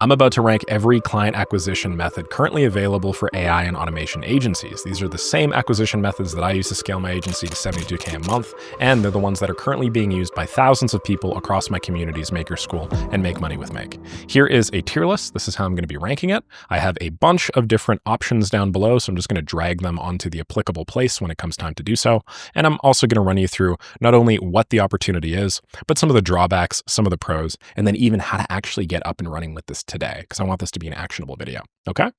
I'm about to rank every client acquisition method currently available for AI and automation agencies. These are the same acquisition methods that I use to scale my agency to $72K a month, and they're the ones that are currently being used by thousands of people across my community's Maker School and Make Money with Make. Here is a tier list. This is how I'm going to be ranking it. I have a bunch of different options down below, so I'm just going to drag them onto the applicable place when it comes time to do so. And I'm also going to run you through not only what the opportunity is, but some of the drawbacks, some of the pros, and then even how to actually get up and running with this today, because I want this to be an actionable video. Okay?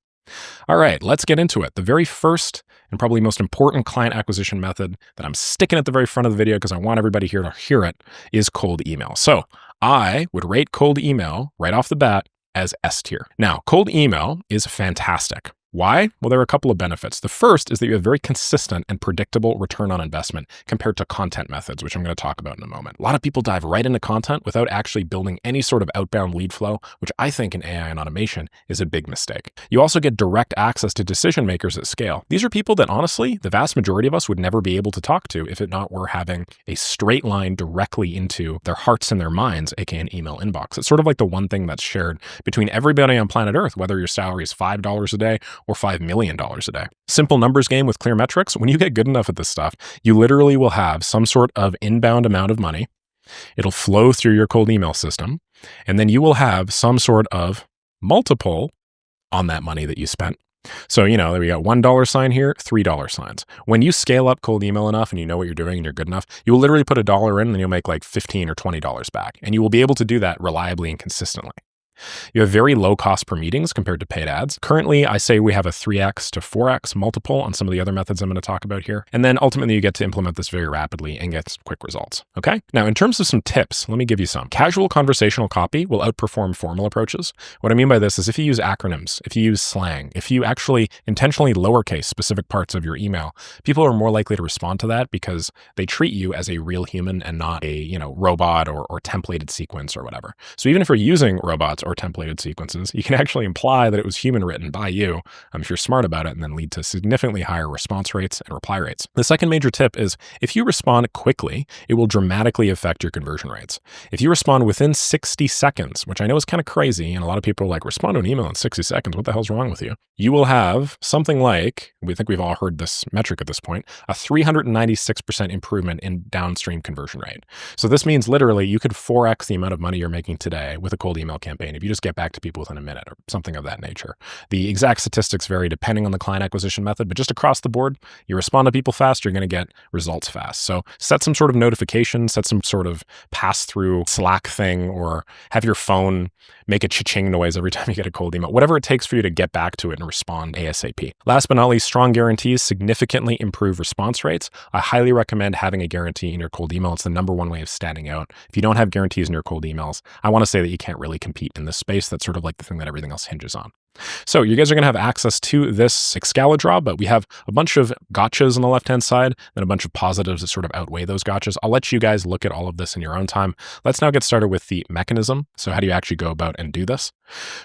All right, let's get into it. The very first and probably most important client acquisition method that I'm sticking at the very front of the video because I want everybody here to hear it is cold email. So I would rate cold email right off the bat as S tier. Now, cold email is fantastic. Why? Well, there are a couple of benefits. The first is that you have very consistent and predictable return on investment compared to content methods, which I'm going to talk about in a moment. A lot of people dive right into content without actually building any sort of outbound lead flow, which I think in AI and automation is a big mistake. You also get direct access to decision makers at scale. These are people that honestly, the vast majority of us would never be able to talk to if it not were having a straight line directly into their hearts and their minds, aka an email inbox. It's sort of like the one thing that's shared between everybody on planet Earth, whether your salary is $5 a day or $5 million a day. Simple numbers game with clear metrics. When you get good enough at this stuff, you literally will have some sort of inbound amount of money. It'll flow through your cold email system, and then you will have some sort of multiple on that money that you spent. So, we got $1 sign here, $3 signs. When you scale up cold email enough and you know what you're doing and you're good enough, you will literally put $1 in and you'll make like $15 or $20 back. And you will be able to do that reliably and consistently. You have very low cost per meetings compared to paid ads. Currently, I say we have a 3x to 4x multiple on some of the other methods I'm going to talk about here. And then ultimately you get to implement this very rapidly and get quick results. Okay. Now, in terms of some tips, let me give you some. Casual conversational copy will outperform formal approaches. What I mean by this is if you use acronyms, if you use slang, if you actually intentionally lowercase specific parts of your email, people are more likely to respond to that because they treat you as a real human and not a, robot or templated sequence or whatever. So even if you're using robots or templated sequences, you can actually imply that it was human written by you, if you're smart about it, and then lead to significantly higher response rates and reply rates. The second major tip is if you respond quickly, it will dramatically affect your conversion rates. If you respond within 60 seconds, which I know is kind of crazy, and a lot of people are like, respond to an email in 60 seconds, what the hell's wrong with you? You will have something like, we think we've all heard this metric at this point, a 396% improvement in downstream conversion rate. So this means literally you could 4x the amount of money you're making today with a cold email campaign if you just get back to people within a minute or something of that nature. The exact statistics vary depending on the client acquisition method, but just across the board, you respond to people fast, you're going to get results fast. So set some sort of notification, set some sort of pass-through Slack thing, or have your phone make a cha-ching noise every time you get a cold email, whatever it takes for you to get back to it and respond ASAP. Last but not least, strong guarantees significantly improve response rates. I highly recommend having a guarantee in your cold email. It's the number one way of standing out. If you don't have guarantees in your cold emails, I want to say that you can't really compete in this space. That's sort of like the thing that everything else hinges on. So you guys are going to have access to this Excalidraw, but we have a bunch of gotchas on the left-hand side, then a bunch of positives that sort of outweigh those gotchas. I'll let you guys look at all of this in your own time. Let's now get started with the mechanism. So how do you actually go about and do this?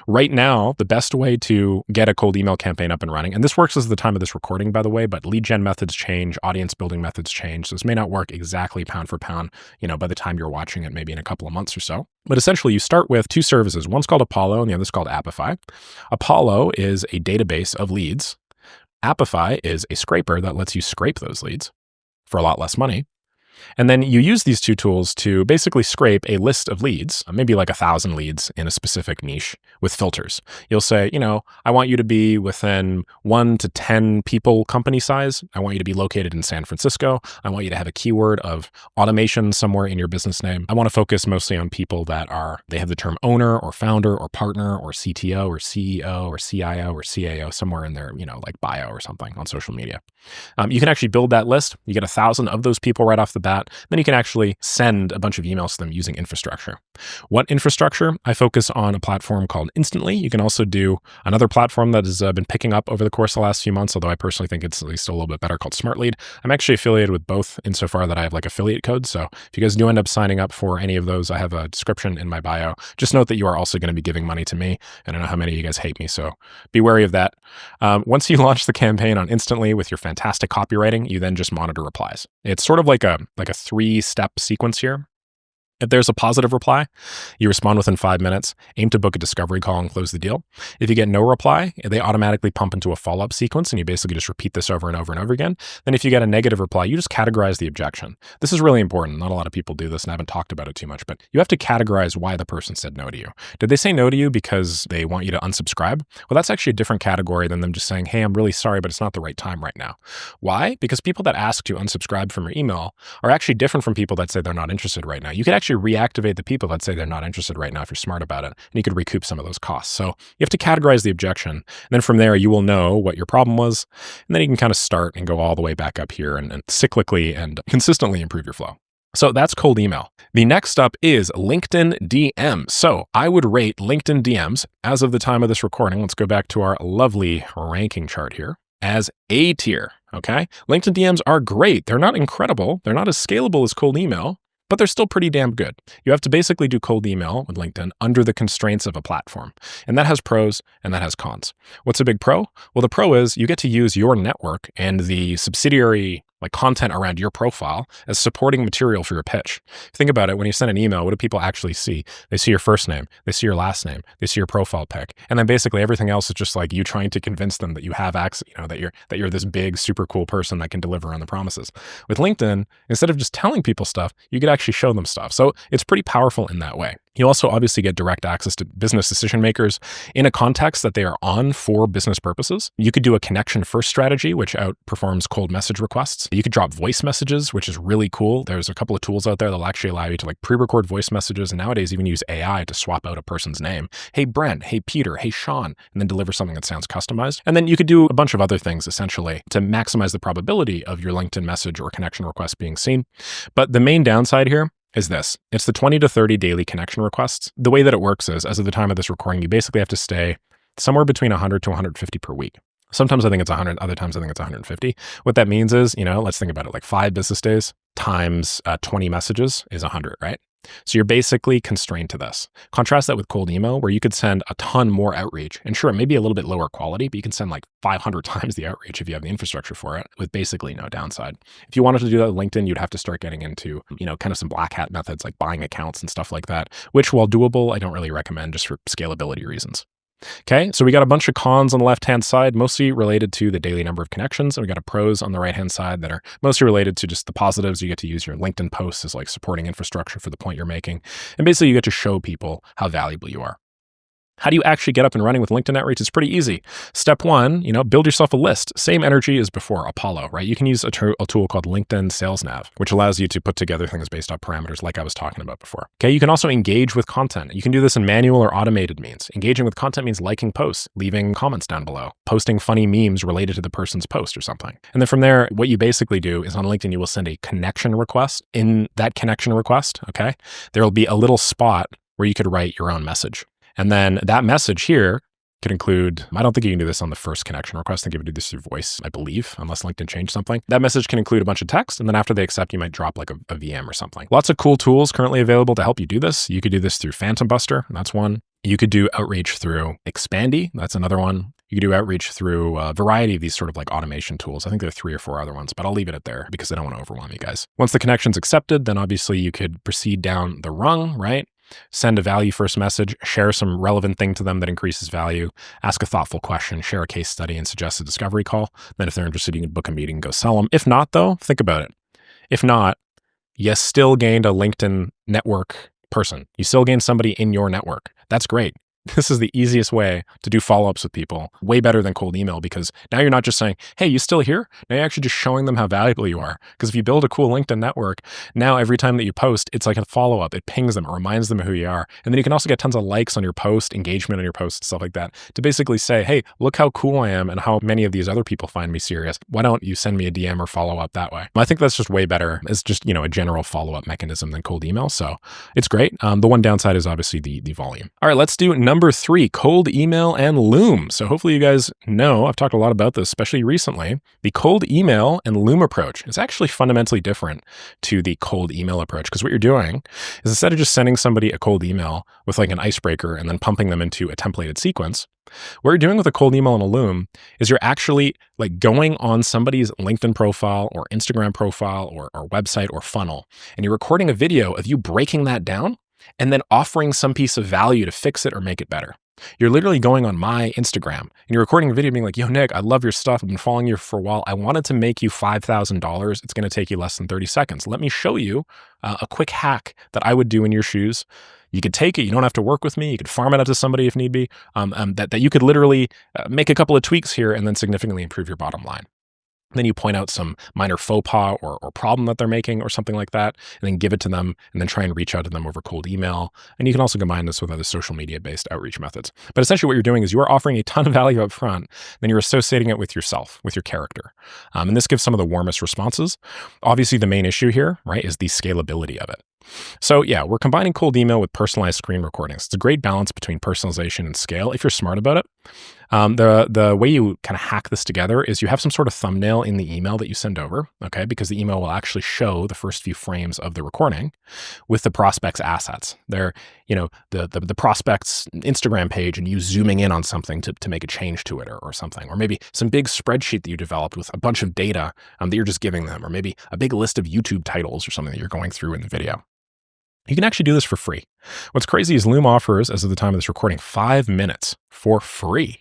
Right now, the best way to get a cold email campaign up and running, and this works as the time of this recording, by the way, but lead gen methods change, audience building methods change. So this may not work exactly pound for pound, by the time you're watching it, maybe in a couple of months or so. But essentially you start with two services. One's called Apollo and the other's called Apify. Apollo is a database of leads. Apify is a scraper that lets you scrape those leads for a lot less money. And then you use these two tools to basically scrape a list of leads, maybe like 1,000 leads in a specific niche with filters. You'll say, I want you to be within 1 to 10 people company size. I want you to be located in San Francisco. I want you to have a keyword of automation somewhere in your business name. I want to focus mostly on people that they have the term owner or founder or partner or CTO or CEO or CIO or CAO somewhere in their, like bio or something on social media. You can actually build that list. You get 1,000 of those people right off the bat. Then you can actually send a bunch of emails to them using infrastructure. What infrastructure? I focus on a platform called Instantly. You can also do another platform that has been picking up over the course of the last few months, although I personally think it's at least a little bit better, called SmartLead. I'm actually affiliated with both insofar that I have like affiliate codes. So if you guys do end up signing up for any of those, I have a description in my bio. Just note that you are also going to be giving money to me. And I know how many of you guys hate me, so be wary of that. Once you launch the campaign on Instantly with your fantastic copywriting, you then just monitor replies. It's sort of like a 3-step sequence here. If there's a positive reply, you respond within 5 minutes, aim to book a discovery call and close the deal. If you get no reply, they automatically pump into a follow-up sequence and you basically just repeat this over and over and over again. Then if you get a negative reply, you just categorize the objection. This is really important. Not a lot of people do this and I haven't talked about it too much, but you have to categorize why the person said no to you. Did they say no to you because they want you to unsubscribe? Well, that's actually a different category than them just saying, hey, I'm really sorry, but it's not the right time right now. Why? Because people that ask to unsubscribe from your email are actually different from people that say they're not interested right now. You could actually reactivate the people that say they're not interested right now if you're smart about it, and you could recoup some of those costs. So you have to categorize the objection. And then from there, you will know what your problem was. And then you can kind of start and go all the way back up here and cyclically and consistently improve your flow. So that's cold email. The next up is LinkedIn DMs. So I would rate LinkedIn DMs as of the time of this recording. Let's go back to our lovely ranking chart here as A tier. Okay. LinkedIn DMs are great. They're not incredible. They're not as scalable as cold email, but they're still pretty damn good. You have to basically do cold email with LinkedIn under the constraints of a platform. And that has pros and that has cons. What's a big pro? Well, the pro is you get to use your network and the subsidiary content around your profile as supporting material for your pitch. Think about it. When you send an email, what do people actually see? They see your first name, they see your last name, they see your profile pic. And then basically everything else is just like you trying to convince them that you have access, that you're this big, super cool person that can deliver on the promises. With LinkedIn, instead of just telling people stuff, you could actually show them stuff. So it's pretty powerful in that way. You also obviously get direct access to business decision makers in a context that they are on for business purposes. You could do a connection first strategy, which outperforms cold message requests. You could drop voice messages, which is really cool. There's a couple of tools out there that'll actually allow you to pre-record voice messages and nowadays even use AI to swap out a person's name. Hey, Brent, hey, Peter, hey, Sean, and then deliver something that sounds customized. And then you could do a bunch of other things essentially to maximize the probability of your LinkedIn message or connection request being seen. But the main downside here is this. It's the 20 to 30 daily connection requests. The way that it works is, as of the time of this recording, you basically have to stay somewhere between 100 to 150 per week. Sometimes I think it's 100, other times I think it's 150. What that means is, let's think about it, 5 business days times 20 messages is 100, right? So you're basically constrained to this. Contrast that with cold email, where you could send a ton more outreach. And sure, it may be a little bit lower quality, but you can send 500 times the outreach if you have the infrastructure for it with basically no downside. If you wanted to do that with LinkedIn, you'd have to start getting into, kind of some black hat methods like buying accounts and stuff like that, which while doable, I don't really recommend just for scalability reasons. Okay, so we got a bunch of cons on the left-hand side, mostly related to the daily number of connections. And we got a pros on the right-hand side that are mostly related to just the positives. You get to use your LinkedIn posts as supporting infrastructure for the point you're making. And basically you get to show people how valuable you are. How do you actually get up and running with LinkedIn outreach? It's pretty easy. Step 1, build yourself a list. Same energy as before, Apollo, right? You can use a tool called LinkedIn Sales Nav, which allows you to put together things based off parameters like I was talking about before. Okay, you can also engage with content. You can do this in manual or automated means. Engaging with content means liking posts, leaving comments down below, posting funny memes related to the person's post or something. And then from there, what you basically do is on LinkedIn, you will send a connection request. In that connection request, okay, there will be a little spot where you could write your own message. And then that message here could include, I don't think you can do this on the first connection request. I think you would do this through voice, I believe, unless LinkedIn changed something. That message can include a bunch of text. And then after they accept, you might drop a VM or something. Lots of cool tools currently available to help you do this. You could do this through Phantom Buster. That's one. You could do outreach through Expandy. That's another one. You could do outreach through a variety of these sort of automation tools. I think there are 3 or 4 other ones, but I'll leave it at there because I don't want to overwhelm you guys. Once the connection's accepted, then obviously you could proceed down the rung, right? Send a value first message, share some relevant thing to them that increases value, ask a thoughtful question, share a case study, and suggest a discovery call. Then if they're interested, you can book a meeting and go sell them. If not, though, think about it. If not, you still gained a LinkedIn network person. You still gained somebody in your network. That's great. This is the easiest way to do follow-ups with people, way better than cold email, because now you're not just saying, hey, you still here? Now you're actually just showing them how valuable you are. Because if you build a cool LinkedIn network, now every time that you post, it's like a follow-up. It pings them, it reminds them of who you are. And then you can also get tons of likes on your post, engagement on your post, stuff like that, to basically say, hey, look how cool I am and how many of these other people find me serious. Why don't you send me a DM or follow up that way? I think that's just way better. It's just, a general follow-up mechanism than cold email. So it's great. The one downside is obviously the volume. All right, let's do number 3, cold email and Loom. So hopefully you guys know, I've talked a lot about this, especially recently. The cold email and Loom approach is actually fundamentally different to the cold email approach, because what you're doing is instead of just sending somebody a cold email with like an icebreaker and then pumping them into a templated sequence, what you're doing with a cold email and a Loom is you're actually like going on somebody's LinkedIn profile or Instagram profile or website or funnel, and you're recording a video of you breaking that down and then offering some piece of value to fix it or make it better. You're literally going on my Instagram and you're recording a video being like, yo, Nick, I love your stuff. I've been following you for a while. I wanted to make you $5,000. It's going to take you less than 30 seconds. Let me show you a quick hack that I would do in your shoes. You could take it. You don't have to work with me. You could farm it out to somebody if need be. That you could literally make a couple of tweaks here and then significantly improve your bottom line. Then you point out some minor faux pas or problem that they're making or something like that, and then give it to them and then try and reach out to them over cold email. And you can also combine this with other social media-based outreach methods. But essentially what you're doing is you are offering a ton of value up front, then you're associating it with yourself, with your character. And this gives some of the warmest responses. Obviously, the main issue here, right, is the scalability of it. So yeah, we're combining cold email with personalized screen recordings. It's a great balance between personalization and scale if you're smart about it. The way you kind of hack this together is you have some sort of thumbnail in the email that you send over, okay? Because the email will actually show the first few frames of the recording with the prospect's assets. They're, the prospect's Instagram page and you zooming in on something to make a change to it or something, or maybe some big spreadsheet that you developed with a bunch of data that you're just giving them, or maybe a big list of YouTube titles or something that you're going through in the video. You can actually do this for free. What's crazy is Loom offers, as of the time of this recording, 5 minutes for free.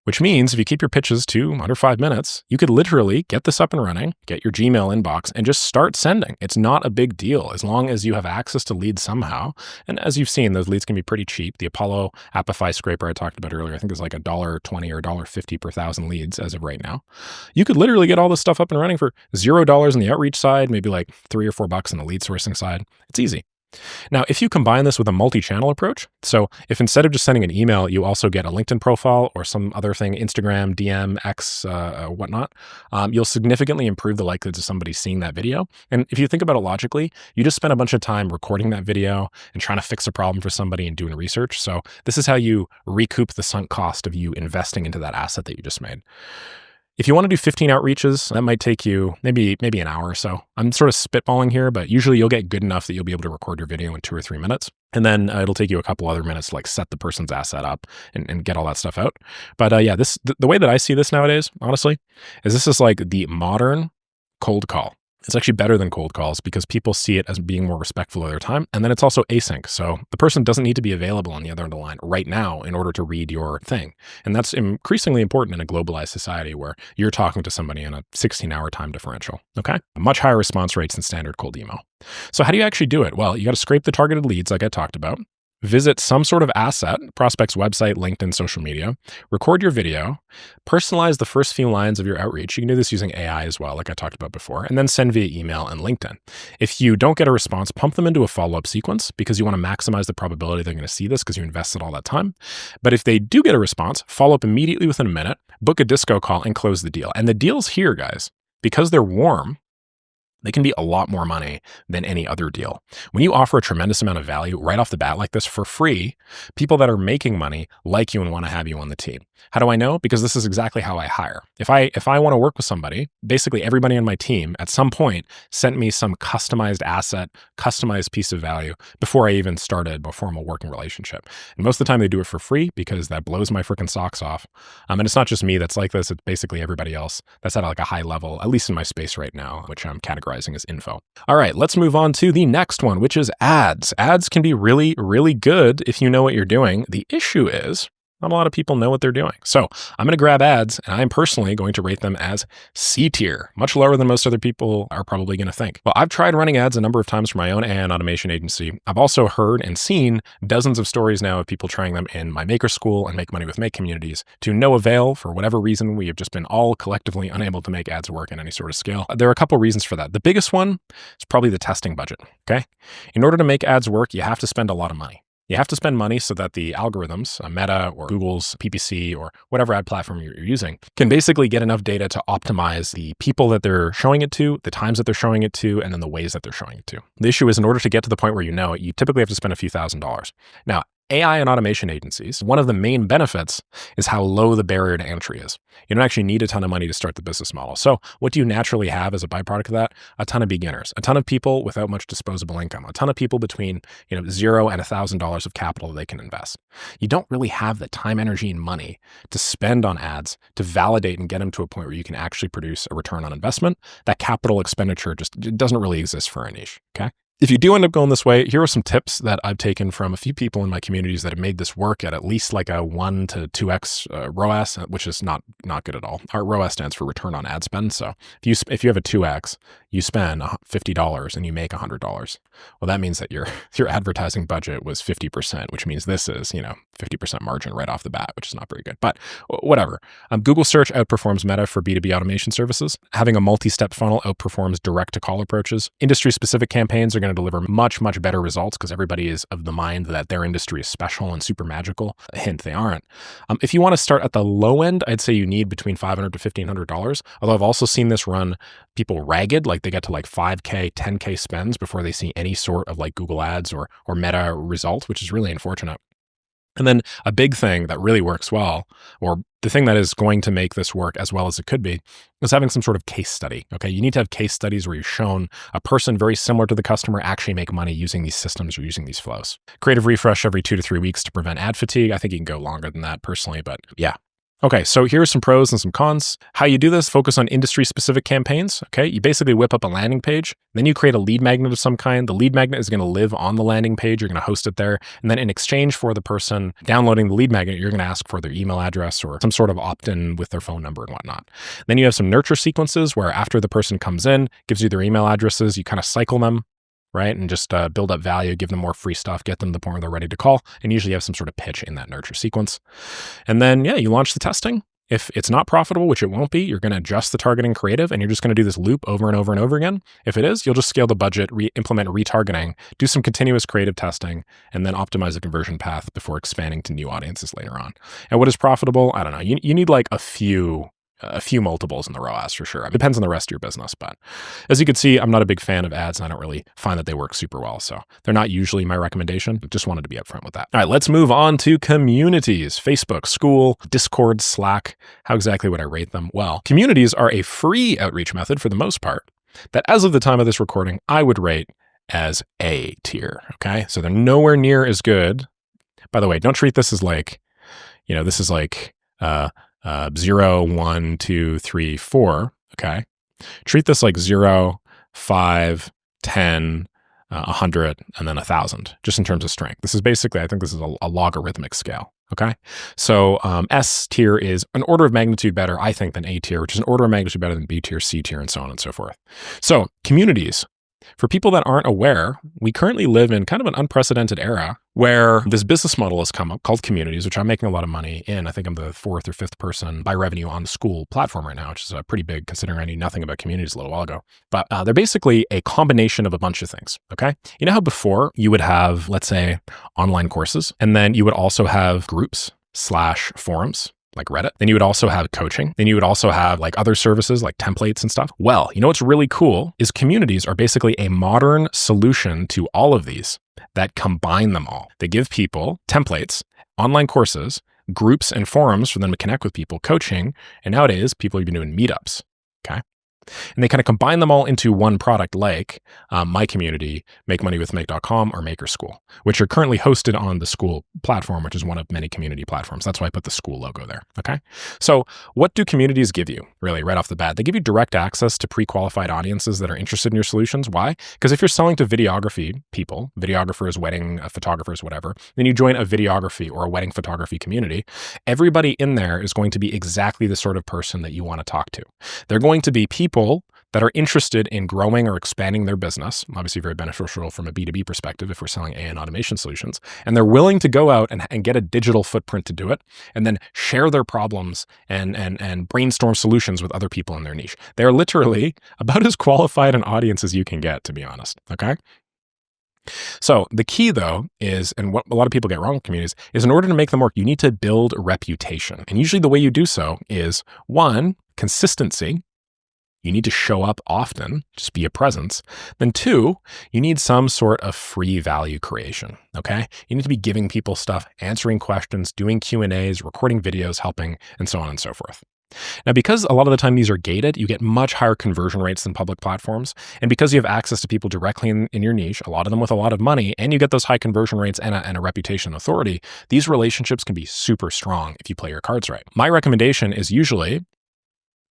Which means if you keep your pitches to under 5 minutes, you could literally get this up and running, get your Gmail inbox, and just start sending. It's not a big deal as long as you have access to leads somehow. And as you've seen, those leads can be pretty cheap. The Apollo Appify scraper I talked about earlier, I think is like $1.20 or $1.50 per 1,000 leads as of right now. You could literally get all this stuff up and running for $0 on the outreach side, maybe like $3 or $4 on the lead sourcing side. It's easy. Now, if you combine this with a multi-channel approach, so if instead of just sending an email, you also get a LinkedIn profile or some other thing, Instagram, DM, X, whatnot, you'll significantly improve the likelihood of somebody seeing that video. And if you think about it logically, you just spent a bunch of time recording that video and trying to fix a problem for somebody and doing research. So this is how you recoup the sunk cost of you investing into that asset that you just made. If you want to do 15 outreaches, that might take you maybe an hour or so. I'm sort of spitballing here, but usually you'll get good enough that you'll be able to record your video in 2 or 3 minutes. And then it'll take you a couple other minutes to like set the person's asset up and get all that stuff out. But yeah, the way that I see this nowadays, honestly, is this is like the modern cold call. It's actually better than cold calls because people see it as being more respectful of their time. And then it's also async. So the person doesn't need to be available on the other end of the line right now in order to read your thing. And that's increasingly important in a globalized society where you're talking to somebody in a 16-hour time differential, okay? Much higher response rates than standard cold email. So how do you actually do it? Well, you got to scrape the targeted leads like I talked about. Visit some sort of asset, prospect's website, LinkedIn, social media, record your video, personalize the first few lines of your outreach. You can do this using AI as well, like I talked about before, and then send via email and LinkedIn. If you don't get a response, pump them into a follow-up sequence because you want to maximize the probability they're going to see this because you invested all that time. But if they do get a response, follow up immediately within a minute, book a disco call, and close the deal. And the deals here, guys, because they're warm, they can be a lot more money than any other deal. When you offer a tremendous amount of value right off the bat like this for free, people that are making money like you and want to have you on the team. How do I know? Because this is exactly how I hire. If I want to work with somebody, basically everybody on my team at some point sent me some customized asset, customized piece of value before I even started a formal working relationship. And most of the time they do it for free because that blows my freaking socks off. And it's not just me that's like this, it's basically everybody else that's at like a high level, at least in my space right now, which I'm categorizing as info. All right, let's move on to the next one, which is ads. Ads can be really, really good if you know what you're doing. The issue is not a lot of people know what they're doing. So I'm going to grab ads and I'm personally going to rate them as C tier, much lower than most other people are probably going to think. Well, I've tried running ads a number of times for my own AI and automation agency. I've also heard and seen dozens of stories now of people trying them in my maker school and make money with make communities to no avail. For whatever reason, we have just been all collectively unable to make ads work in any sort of scale. There are a couple of reasons for that. The biggest one is probably the testing budget, okay? In order to make ads work, you have to spend a lot of money. You have to spend money so that the algorithms, Meta or Google's PPC or whatever ad platform you're using, can basically get enough data to optimize the people that they're showing it to, the times that they're showing it to, and then the ways that they're showing it to. The issue is in order to get to the point where you know it, you typically have to spend a few $1,000s. Now, AI and automation agencies, one of the main benefits is how low the barrier to entry is. You don't actually need a ton of money to start the business model. So what do you naturally have as a byproduct of that? A ton of beginners, a ton of people without much disposable income, a ton of people between $0 and $1,000 of capital that they can invest. You don't really have the time, energy, and money to spend on ads to validate and get them to a point where you can actually produce a return on investment. That capital expenditure just doesn't really exist for a niche, okay? If you do end up going this way, here are some tips that I've taken from a few people in my communities that have made this work at least like a 1 to 2x ROAS, which is not good at all. Our ROAS stands for return on ad spend. So if you have a 2x, you spend $50 and you make $100. Well, that means that your advertising budget was 50%, which means this is 50% margin right off the bat, which is not very good. But whatever. Google Search outperforms Meta for B2B automation services. Having a multi-step funnel outperforms direct-to-call approaches. Industry-specific campaigns are going to deliver much, much better results because everybody is of the mind that their industry is special and super magical. Hint, they aren't. If you want to start at the low end, I'd say you need between $500 to $1,500. Although I've also seen this run people ragged, like they get to like 5K, 10K spends before they see any sort of like Google ads or Meta result, which is really unfortunate. And then a big thing that really works well, or the thing that is going to make this work as well as it could be, is having some sort of case study, okay? You need to have case studies where you've shown a person very similar to the customer actually make money using these systems or using these flows. Creative refresh every 2 to 3 weeks to prevent ad fatigue. I think you can go longer than that personally, but yeah. Okay, so here's some pros and some cons. How you do this, focus on industry-specific campaigns, okay? You basically whip up a landing page, then you create a lead magnet of some kind. The lead magnet is gonna live on the landing page, you're gonna host it there, and then in exchange for the person downloading the lead magnet, you're gonna ask for their email address or some sort of opt-in with their phone number and whatnot. Then you have some nurture sequences where after the person comes in, gives you their email addresses, you kind of cycle them, right? And just build up value, give them more free stuff, get them to the point where they're ready to call, and usually you have some sort of pitch in that nurture sequence. And then, yeah, you launch the testing. If it's not profitable, which it won't be, you're going to adjust the targeting creative and you're just going to do this loop over and over and over again. If it is, you'll just scale the budget, implement retargeting, do some continuous creative testing, and then optimize the conversion path before expanding to new audiences later on. And what is profitable? I don't know. You need like a few multiples in the ROAS for sure. It depends on the rest of your business, but as you can see, I'm not a big fan of ads and I don't really find that they work super well. So they're not usually my recommendation. Just wanted to be upfront with that. All right, let's move on to communities. Facebook, school, Discord, Slack. How exactly would I rate them? Well, communities are a free outreach method for the most part that as of the time of this recording, I would rate as A tier, okay? So they're nowhere near as good. By the way, don't treat this as like, this is like, 0, 1, 2, 3, 4, okay? Treat this like 0, 5, 10, 100, and then 1,000, just in terms of strength. This is basically, I think this is a logarithmic scale, okay? So S tier is an order of magnitude better, I think, than A tier, which is an order of magnitude better than B tier, C tier, and so on and so forth. So communities. For people that aren't aware, we currently live in kind of an unprecedented era where this business model has come up called communities, which I'm making a lot of money in. I think I'm the 4th or 5th person by revenue on the school platform right now, which is pretty big considering I knew nothing about communities a little while ago. But they're basically a combination of a bunch of things, okay? You know how before you would have, let's say, online courses, and then you would also have groups/forums, like Reddit. Then you would also have coaching. Then you would also have like other services like templates and stuff. Well, you know what's really cool is communities are basically a modern solution to all of these that combine them all. They give people templates, online courses, groups and forums for them to connect with people, coaching, and nowadays people are even doing meetups, okay? And they kind of combine them all into one product like My Community, MakeMoneyWithMake.com, or Maker School, which are currently hosted on the school platform, which is one of many community platforms. That's why I put the school logo there, okay? So what do communities give you, really, right off the bat? They give you direct access to pre-qualified audiences that are interested in your solutions. Why? Because if you're selling to videography people, videographers, wedding photographers, whatever, then you join a videography or a wedding photography community, everybody in there is going to be exactly the sort of person that you want to talk to. They're going to be people that are interested in growing or expanding their business, obviously very beneficial from a B2B perspective if we're selling AI and automation solutions, and they're willing to go out and get a digital footprint to do it, and then share their problems and brainstorm solutions with other people in their niche. They're literally about as qualified an audience as you can get, to be honest, okay? So the key though is, and what a lot of people get wrong with communities, is in order to make them work, you need to build a reputation. And usually the way you do so is, one, consistency. you need to show up often, just be a presence. Then 2, you need some sort of free value creation, okay? You need to be giving people stuff, answering questions, doing Q&As, recording videos, helping, and so on and so forth. Now, because a lot of the time these are gated, you get much higher conversion rates than public platforms. And because you have access to people directly in your niche, a lot of them with a lot of money, and you get those high conversion rates and a reputation and authority, these relationships can be super strong if you play your cards right. My recommendation is usually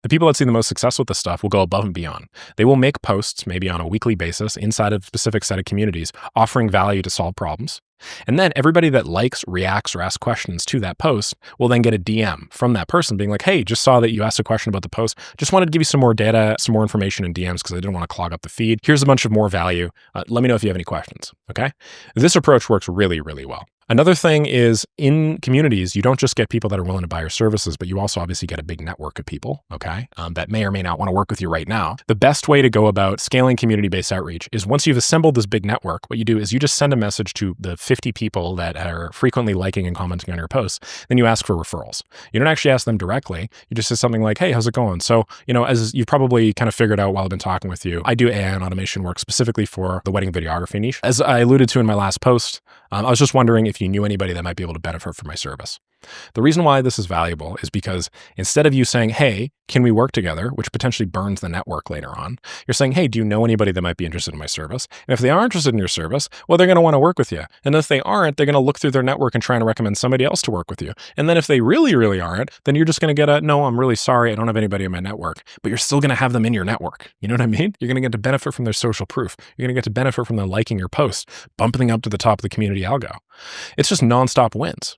the people that see the most success with this stuff will go above and beyond. They will make posts, maybe on a weekly basis, inside of a specific set of communities, offering value to solve problems. And then everybody that likes, reacts, or asks questions to that post will then get a DM from that person being like, hey, just saw that you asked a question about the post. Just wanted to give you some more data, some more information in DMs because I didn't want to clog up the feed. Here's a bunch of more value. Let me know if you have any questions, okay? This approach works really, really well. Another thing is in communities, you don't just get people that are willing to buy your services, but you also obviously get a big network of people, okay, that may or may not want to work with you right now. The best way to go about scaling community-based outreach is once you've assembled this big network, what you do is you just send a message to the 50 people that are frequently liking and commenting on your posts. Then you ask for referrals. You don't actually ask them directly. You just say something like, hey, how's it going? So, as you've probably kind of figured out while I've been talking with you, I do AI and automation work specifically for the wedding videography niche. As I alluded to in my last post, I was just wondering if you knew anybody that might be able to benefit from my service. The reason why this is valuable is because instead of you saying, hey, can we work together, which potentially burns the network later on, you're saying, hey, do you know anybody that might be interested in my service? And if they are interested in your service, well, they're going to want to work with you. And if they aren't, they're going to look through their network and try to recommend somebody else to work with you. And then if they really, really aren't, then you're just going to get a, no, I'm really sorry, I don't have anybody in my network. But you're still going to have them in your network. You know what I mean? You're going to get to benefit from their social proof. You're going to get to benefit from them liking your post, bumping them up to the top of the community algo. It's just nonstop wins.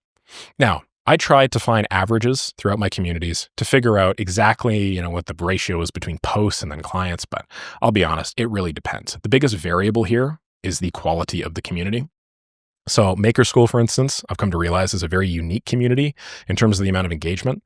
Now, I tried to find averages throughout my communities to figure out exactly, what the ratio is between posts and then clients, but I'll be honest, it really depends. The biggest variable here is the quality of the community. So Maker School, for instance, I've come to realize is a very unique community in terms of the amount of engagement.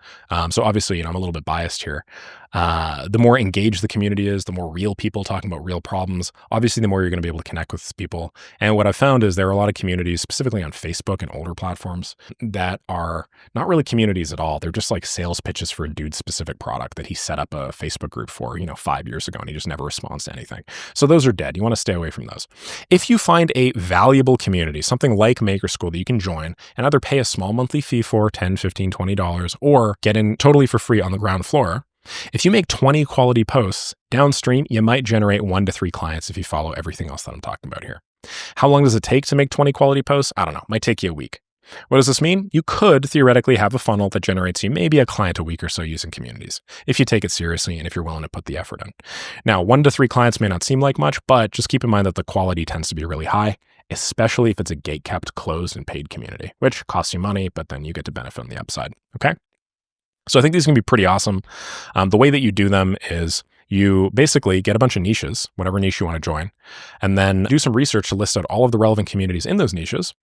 So obviously, I'm a little bit biased here. The more engaged the community is, the more real people talking about real problems, obviously, the more you're going to be able to connect with people. And what I've found is there are a lot of communities, specifically on Facebook and older platforms, that are not really communities at all. They're just like sales pitches for a dude's specific product that he set up a Facebook group for, 5 years ago, and he just never responds to anything. So those are dead. You want to stay away from those. If you find a valuable community, something like Maker School that you can join and either pay a small monthly fee for $10, $15, $20, or get in totally for free on the ground floor, if you make 20 quality posts downstream, you might generate 1 to 3 clients if you follow everything else that I'm talking about here. How long does it take to make 20 quality posts? I don't know. It might take you a week. What does this mean? You could theoretically have a funnel that generates you maybe a client a week or so using communities, if you take it seriously and if you're willing to put the effort in. Now, 1 to 3 clients may not seem like much, but just keep in mind that the quality tends to be really high, especially if it's a gate-kept, closed, and paid community, which costs you money, but then you get to benefit on the upside, okay? So I think these can be pretty awesome. The way that you do them is you basically get a bunch of niches, whatever niche you want to join, and then do some research to list out all of the relevant communities in those niches.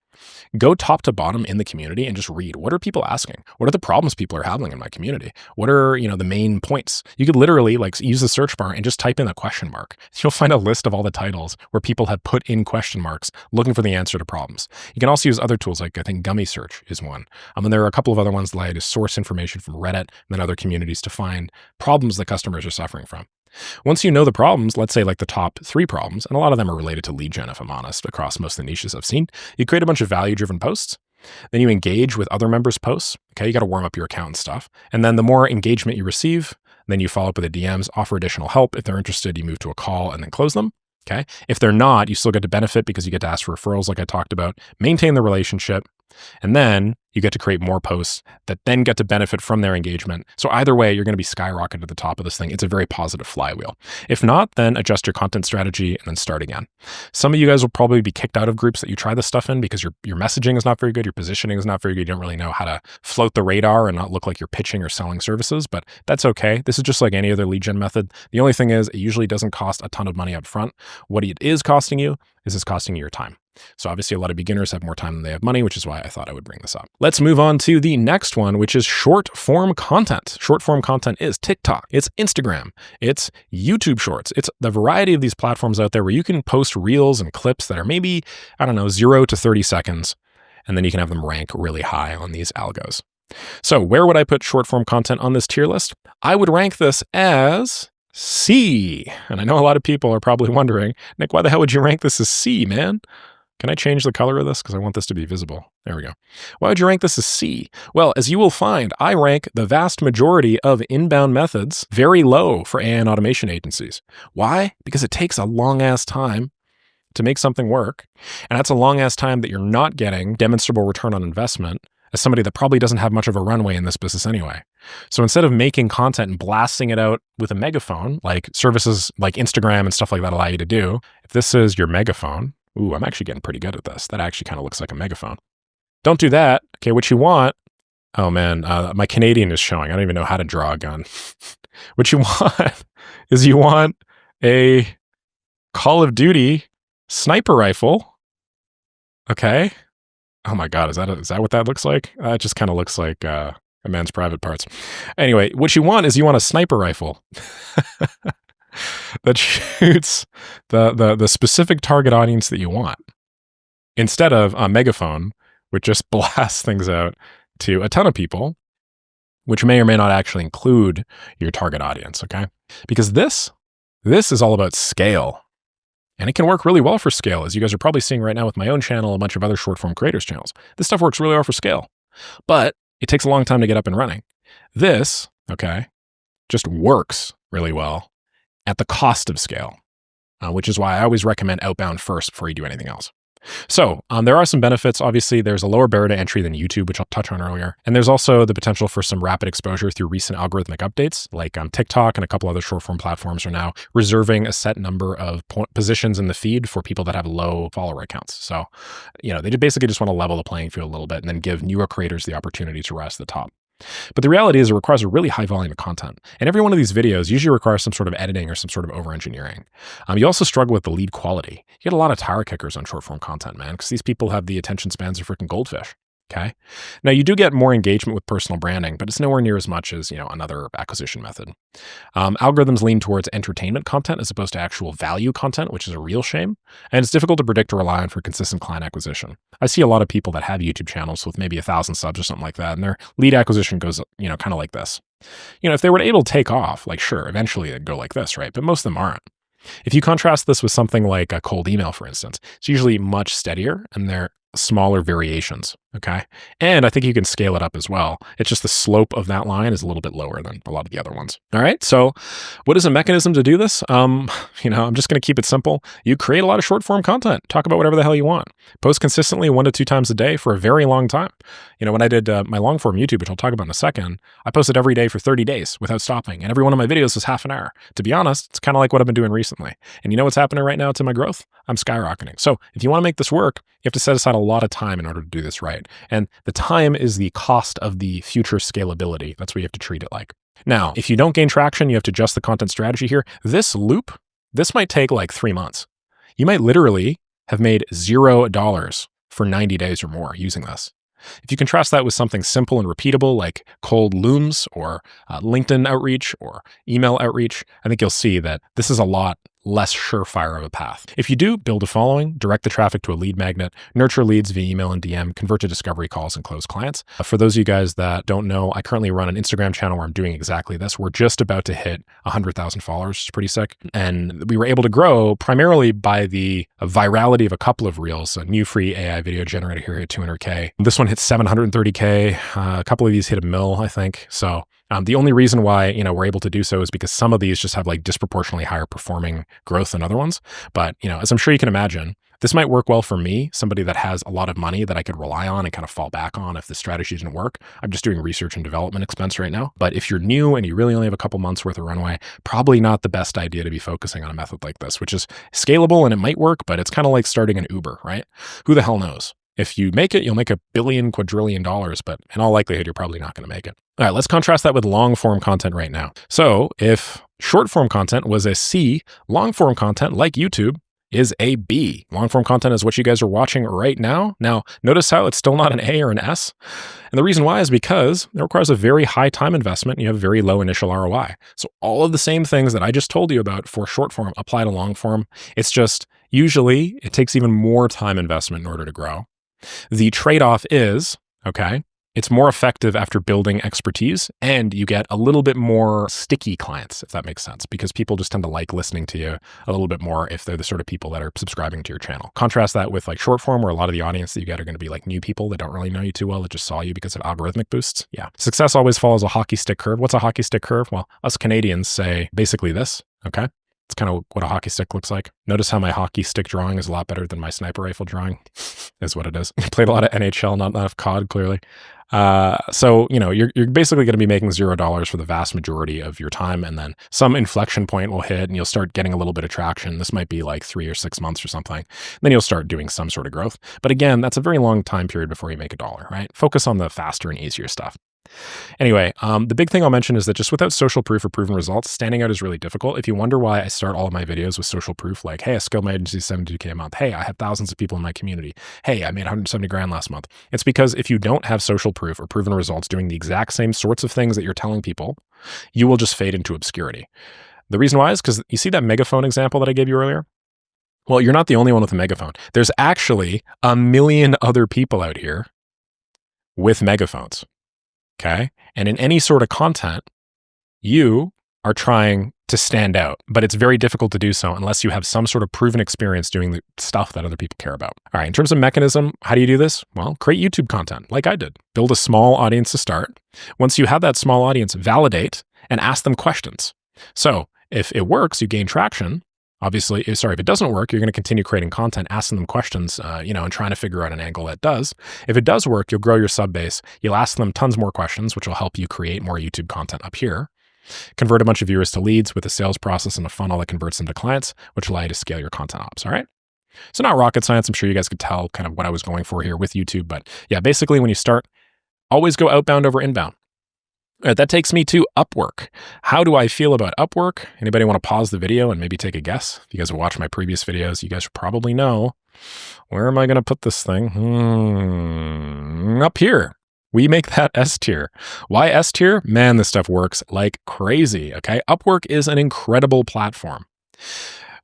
Go top to bottom in the community and just read. What are people asking? What are the problems people are having in my community? What are, the main points? You could literally use the search bar and just type in a question mark. You'll find a list of all the titles where people have put in question marks looking for the answer to problems. You can also use other tools like I think Gummy Search is one. And there are a couple of other ones that allow you to source information from Reddit and then other communities to find problems that customers are suffering from. Once you know the problems, let's say like the top 3 problems, and a lot of them are related to lead gen, if I'm honest, across most of the niches I've seen, you create a bunch of value-driven posts. Then you engage with other members' posts. Okay, you got to warm up your account and stuff. And then the more engagement you receive, then you follow up with the DMs, offer additional help. If they're interested, you move to a call and then close them. Okay. If they're not, you still get to benefit because you get to ask for referrals like I talked about, maintain the relationship, and then you get to create more posts that then get to benefit from their engagement. So either way, you're going to be skyrocketed to the top of this thing. It's a very positive flywheel. If not, then adjust your content strategy and then start again. Some of you guys will probably be kicked out of groups that you try this stuff in because your messaging is not very good. Your positioning is not very good. You don't really know how to float the radar and not look like you're pitching or selling services, but that's okay. This is just like any other lead gen method. The only thing is it usually doesn't cost a ton of money up front. What it is costing you is it's costing you your time. So obviously a lot of beginners have more time than they have money, which is why I thought I would bring this up. Let's move on to the next one, which is short form content. Short form content is TikTok, it's Instagram, it's YouTube Shorts. It's the variety of these platforms out there where you can post reels and clips that are maybe, 0 to 30 seconds, and then you can have them rank really high on these algos. So where would I put short form content on this tier list? I would rank this as C. And I know a lot of people are probably wondering, Nick, why the hell would you rank this as C, man? Can I change the color of this? Because I want this to be visible. There we go. Why would you rank this as C? Well, as you will find, I rank the vast majority of inbound methods very low for AI and automation agencies. Why? Because it takes a long-ass time to make something work. And that's a long-ass time that you're not getting demonstrable return on investment as somebody that probably doesn't have much of a runway in this business anyway. So instead of making content and blasting it out with a megaphone, like services like Instagram and stuff like that allow you to do, if this is your megaphone, ooh, I'm actually getting pretty good at this. That actually kind of looks like a megaphone. Don't do that. Okay, what you want, oh man, my Canadian is showing. I don't even know how to draw a gun. What you want is you want a Call of Duty sniper rifle. Okay. Oh my God, is that what that looks like? It just kind of looks like a man's private parts. Anyway, what you want is you want a sniper rifle that shoots the specific target audience that you want, instead of a megaphone, which just blasts things out to a ton of people, which may or may not actually include your target audience, okay? Because this is all about scale. And it can work really well for scale, as you guys are probably seeing right now with my own channel, a bunch of other short form creators channels. This stuff works really well for scale, but it takes a long time to get up and running. This, okay, just works really well at the cost of scale, which is why I always recommend outbound first before you do anything else. So there are some benefits. Obviously, there's a lower barrier to entry than YouTube, which I'll touch on earlier. And there's also the potential for some rapid exposure through recent algorithmic updates, like TikTok and a couple other short form platforms are now reserving a set number of positions in the feed for people that have low follower accounts. So, they basically just want to level the playing field a little bit and then give newer creators the opportunity to rise to the top. But the reality is it requires a really high volume of content. And every one of these videos usually requires some sort of editing or some sort of over-engineering. You also struggle with the lead quality. You get a lot of tire kickers on short-form content, man, because these people have the attention spans of freaking goldfish. Okay. Now you do get more engagement with personal branding, but it's nowhere near as much as, another acquisition method. Algorithms lean towards entertainment content as opposed to actual value content, which is a real shame. And it's difficult to predict or rely on for consistent client acquisition. I see a lot of people that have YouTube channels with maybe 1,000 subs or something like that, and their lead acquisition goes, kind of like this. If they were able to take off, like sure, eventually it'd go like this, right? But most of them aren't. If you contrast this with something like a cold email, for instance, it's usually much steadier and they're smaller variations, okay? And I think you can scale it up as well. It's just the slope of that line is a little bit lower than a lot of the other ones. All right, so what is a mechanism to do this? I'm just gonna keep it simple. You create a lot of short form content. Talk about whatever the hell you want. Post consistently 1 to 2 times a day for a very long time. When I did my long form YouTube, which I'll talk about in a second, I posted every day for 30 days without stopping. And every one of my videos was half an hour. To be honest, it's kind of like what I've been doing recently. And you know what's happening right now to my growth? I'm skyrocketing. So if you want to make this work, you have to set aside a lot of time in order to do this right. And the time is the cost of the future scalability. That's what you have to treat it like. Now, if you don't gain traction, you have to adjust the content strategy here. This might take like 3 months. You might literally have made $0 for 90 days or more using this. If you contrast that with something simple and repeatable like cold Looms or LinkedIn outreach or email outreach, I think you'll see that this is a lot less surefire of a path. If you do build a following, direct the traffic to a lead magnet, nurture leads via email and DM, convert to discovery calls and close clients. For those of you guys that don't know, I currently run an Instagram channel where I'm doing exactly this. We're just about to hit 100,000 followers. It's pretty sick. And we were able to grow primarily by the virality of a couple of reels. A new free AI video generator here hit 200K. This one hit 730K. A couple of these hit 1 mil, I think. So the only reason why, we're able to do so is because some of these just have like disproportionately higher performing growth than other ones. But, as I'm sure you can imagine, this might work well for me, somebody that has a lot of money that I could rely on and kind of fall back on if the strategy didn't work. I'm just doing research and development expense right now. But if you're new and you really only have a couple months worth of runway, probably not the best idea to be focusing on a method like this, which is scalable and it might work, but it's kind of like starting an Uber, right? Who the hell knows? If you make it, you'll make $1 billion, quadrillion, but in all likelihood, you're probably not going to make it. All right, let's contrast that with long form content right now. So if short form content was a C, long form content like YouTube is a B. Long form content is what you guys are watching right now. Now, notice how it's still not an A or an S. And the reason why is because it requires a very high time investment and you have very low initial ROI. So all of the same things that I just told you about for short form apply to long form. It's just usually it takes even more time investment in order to grow. The trade-off is, okay, It's more effective after building expertise, and you get a little bit more sticky clients, if that makes sense, because people just tend to like listening to you a little bit more if they're the sort of people that are subscribing to your channel. Contrast that with like short form, where a lot of the audience that you get are going to be like new people that don't really know you too well, that just saw you because of algorithmic boosts. Yeah. Success always follows a hockey stick curve. What's a hockey stick curve? Well, us Canadians say basically this, okay? It's kind of what a hockey stick looks like. Notice how my hockey stick drawing is a lot better than my sniper rifle drawing, is what it is. I played a lot of NHL, not enough COD, clearly. So, you're basically going to be making $0 for the vast majority of your time. And then some inflection point will hit and you'll start getting a little bit of traction. This might be like 3 or 6 months or something. Then you'll start doing some sort of growth. But again, that's a very long time period before you make $1, right? Focus on the faster and easier stuff. Anyway, the big thing I'll mention is that just without social proof or proven results, standing out is really difficult. If you wonder why I start all of my videos with social proof, like, hey, I scaled my agency 72K a month. Hey, I have thousands of people in my community. Hey, I made 170 grand last month. It's because if you don't have social proof or proven results doing the exact same sorts of things that you're telling people, you will just fade into obscurity. The reason why is because you see that megaphone example that I gave you earlier? Well, you're not the only one with a megaphone. There's actually a million other people out here with megaphones. Okay. And in any sort of content, you are trying to stand out, but it's very difficult to do so unless you have some sort of proven experience doing the stuff that other people care about. All right. In terms of mechanism, how do you do this? Well, create YouTube content like I did. Build a small audience to start. Once you have that small audience, validate and ask them questions. So if it works, you gain traction. Obviously, if it doesn't work, you're going to continue creating content, asking them questions, and trying to figure out an angle that does. If it does work, you'll grow your sub base. You'll ask them tons more questions, which will help you create more YouTube content up here. Convert a bunch of viewers to leads with a sales process and a funnel that converts them to clients, which will allow you to scale your content ops. All right. So not rocket science. I'm sure you guys could tell kind of what I was going for here with YouTube. But yeah, basically when you start, always go outbound over inbound. All right, that takes me to Upwork. How do I feel about Upwork? Anybody want to pause the video and maybe take a guess? If you guys have watched my previous videos, you guys probably know. Where am I going to put this thing? Up here. We make that S tier. Why S tier? Man, this stuff works like crazy, okay? Upwork is an incredible platform.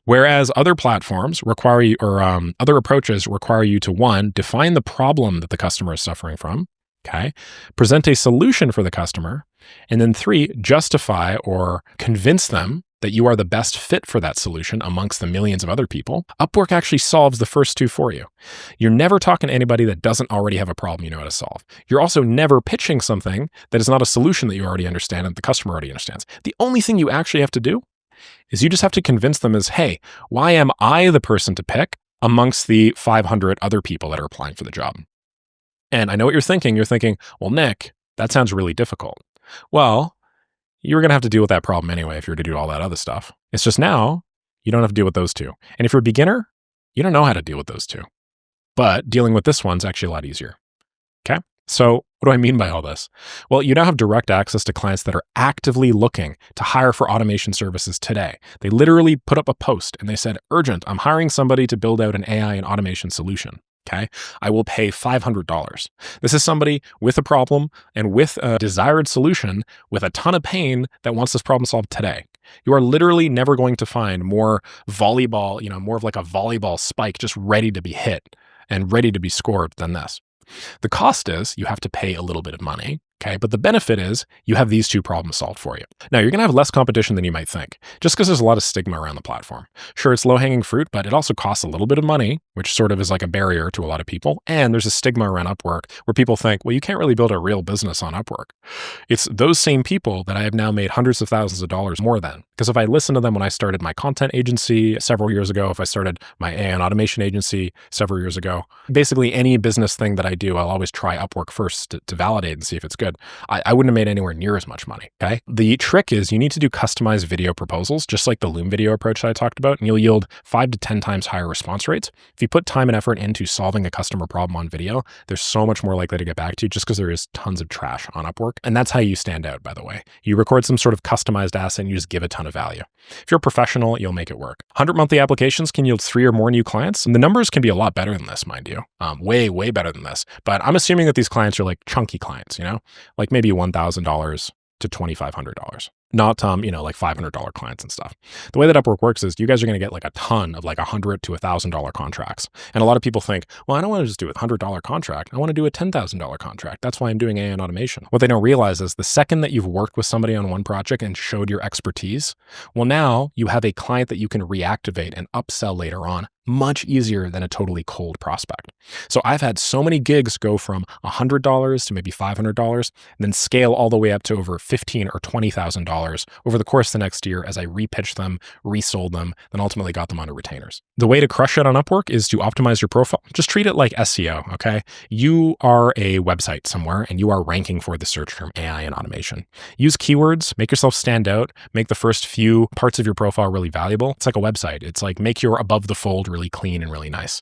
Whereas other platforms require you, or other approaches require you to, 1, define the problem that the customer is suffering from, okay? Present a solution for the customer, and then 3, justify or convince them that you are the best fit for that solution amongst the millions of other people. Upwork actually solves the first 2 for you. You're never talking to anybody that doesn't already have a problem you know how to solve. You're also never pitching something that is not a solution that you already understand and the customer already understands. The only thing you actually have to do is you just have to convince them is, hey, why am I the person to pick amongst the 500 other people that are applying for the job? And I know what you're thinking. You're thinking, well, Nick, that sounds really difficult. Well, you're going to have to deal with that problem anyway if you're to do all that other stuff. It's just now you don't have to deal with those 2. And if you're a beginner, you don't know how to deal with those 2. But dealing with this one's actually a lot easier. Okay? So what do I mean by all this? Well, you now have direct access to clients that are actively looking to hire for automation services today. They literally put up a post and they said, urgent, I'm hiring somebody to build out an AI and automation solution. Okay, I will pay $500. This is somebody with a problem and with a desired solution with a ton of pain that wants this problem solved today. You are literally never going to find more volleyball, more of like a volleyball spike just ready to be hit and ready to be scored than this. The cost is you have to pay a little bit of money. Okay, but the benefit is you have these 2 problems solved for you. Now, you're going to have less competition than you might think, just because there's a lot of stigma around the platform. Sure, it's low-hanging fruit, but it also costs a little bit of money, which sort of is like a barrier to a lot of people. And there's a stigma around Upwork where people think, well, you can't really build a real business on Upwork. It's those same people that I have now made hundreds of thousands of dollars more than. Because if I listened to them when I started my content agency several years ago, if I started my AI and automation agency several years ago, basically any business thing that I do, I'll always try Upwork first to validate and see if it's good. I wouldn't have made anywhere near as much money, okay? The trick is you need to do customized video proposals, just like the Loom video approach that I talked about, and you'll yield 5 to 10 times higher response rates. If you put time and effort into solving a customer problem on video, there's so much more likely to get back to you just because there is tons of trash on Upwork. And that's how you stand out, by the way. You record some sort of customized asset and you just give a ton of value. If you're a professional, you'll make it work. 100 monthly applications can yield 3 or more new clients. And the numbers can be a lot better than this, mind you. Way, way better than this. But I'm assuming that these clients are like chunky clients, like maybe $1,000 to $2,500. not like $500 clients and stuff. The way that Upwork works is you guys are going to get like a ton of like $100 to $1,000 contracts. And a lot of people think, well, I don't want to just do a $100 contract. I want to do a $10,000 contract. That's why I'm doing AI and automation. What they don't realize is the second that you've worked with somebody on one project and showed your expertise, well, now you have a client that you can reactivate and upsell later on much easier than a totally cold prospect. So I've had so many gigs go from $100 to maybe $500, and then scale all the way up to over $15,000 or $20,000 over the course of the next year as I repitched them, resold them, then ultimately got them onto retainers. The way to crush it on Upwork is to optimize your profile. Just treat it like SEO, okay? You are a website somewhere and you are ranking for the search term AI and automation. Use keywords, make yourself stand out, make the first few parts of your profile really valuable. It's like a website. It's like make your above the fold really clean and really nice.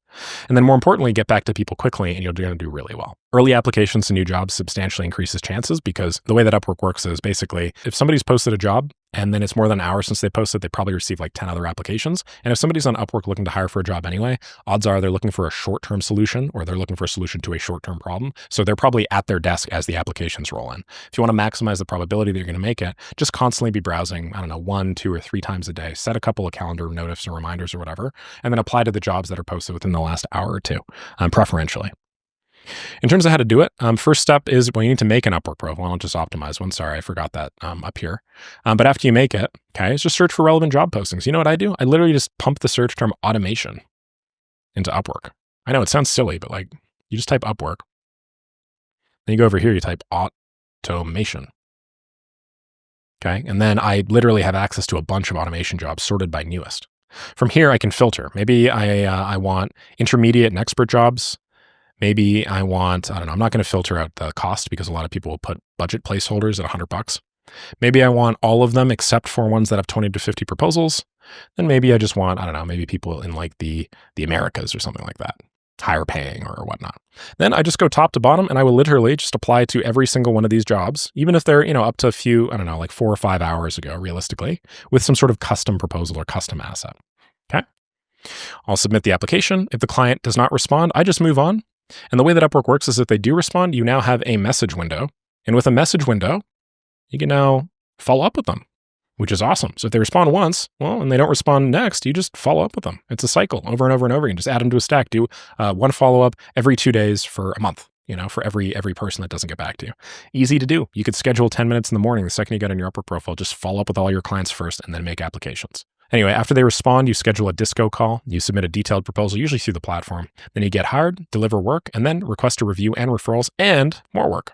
And then more importantly, get back to people quickly and you're going to do really well. Early applications to new jobs substantially increases chances because the way that Upwork works is basically if somebody's posted a job and then it's more than an hour since they posted, they probably receive like 10 other applications. And if somebody's on Upwork looking to hire for a job anyway, odds are they're looking for a short-term solution or they're looking for a solution to a short-term problem. So they're probably at their desk as the applications roll in. If you want to maximize the probability that you're going to make it, just constantly be browsing, 1, 2, or 3 times a day. Set a couple of calendar notices or reminders or whatever, and then apply to the jobs that are posted within the last hour or two, preferentially. In terms of how to do it, first step is, well, you need to make an Upwork profile. I don't just optimize one. Sorry, I forgot that up here. But after you make it, okay, it's just search for relevant job postings. You know what I do? I literally just pump the search term automation into Upwork. I know it sounds silly, but like you just type Upwork. Then you go over here, you type automation. Okay, and then I literally have access to a bunch of automation jobs sorted by newest. From here, I can filter. Maybe I want intermediate and expert jobs. Maybe I want, I'm not going to filter out the cost because a lot of people will put budget placeholders at $100. Maybe I want all of them except for ones that have 20 to 50 proposals. Then maybe I just want, maybe people in like the Americas or something like that, higher paying or whatnot. Then I just go top to bottom and I will literally just apply to every single one of these jobs, even if they're, up to a few, like 4 or 5 hours ago, realistically, with some sort of custom proposal or custom asset. Okay. I'll submit the application. If the client does not respond, I just move on. And the way that Upwork works is if they do respond, you now have a message window. And with a message window, you can now follow up with them, which is awesome. So if they respond once, well, and they don't respond next, you just follow up with them. It's a cycle over and over and over. You can just add them to a stack. Do one follow-up every 2 days for a month, for every person that doesn't get back to you. Easy to do. You could schedule 10 minutes in the morning. The second you get on your Upwork profile, just follow up with all your clients first and then make applications. Anyway, after they respond, you schedule a disco call, you submit a detailed proposal, usually through the platform. Then you get hired, deliver work, and then request a review and referrals and more work.